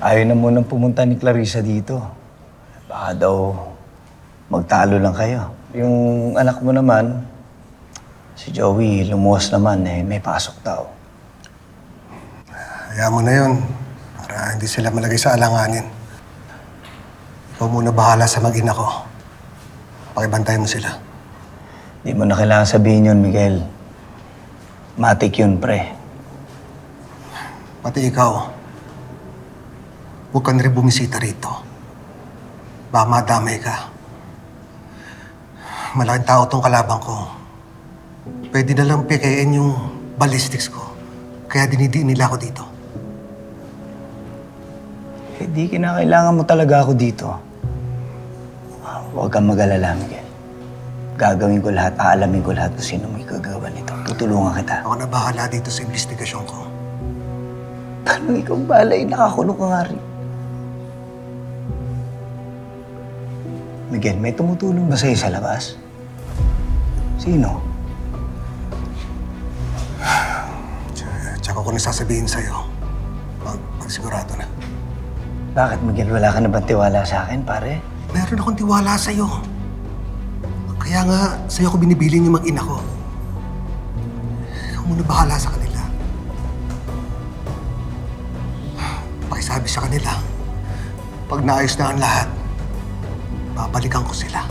Ayaw na munang pumunta ni Clarissa dito. Baka daw magtalo lang kayo. Yung anak mo naman, si Joey, lumuwas naman may pasok daw. Hayaan mo na yun. Para hindi sila malagay sa alanganin. Ikaw muna bahala sa mag-ina ko. Pakibantay mo sila. Di mo na kailangan sabihin yun, Miguel. Matik yun, pre. Pati ikaw, huwag ka na rin bumisita rito. Baka madamay ka. Malaking tao tong kalabang ko. Pwede na lang pikayin yung ballistics ko. Kaya dinidiin nila ako dito. Eh, di kinakailangan mo talaga ako dito. Huwag kang mag-alala, Miguel. Gagawin ko lahat, aalamin ko lahat kung sino may kagawa nito. Tutulungan kita. Ako na bahala dito sa investigasyon ko. Paano ikaw balay? Nakakulong ka nga rin. Miguel, may tumutulong ba sa'yo sa labas? Sino? Tsaka ko na sasabihin sa'yo. Pag sigurado na. Bakit, Miguel? Wala ka na bang tiwala sa akin, pare? Meron akong tiwala sa'yo. Kaya nga, sa'yo ko binibilin yung mag-ina ko. Ikaw muna bahala sa kanila. Pakisabi sa kanila, pag naayos na ang lahat, babalikan ko sila.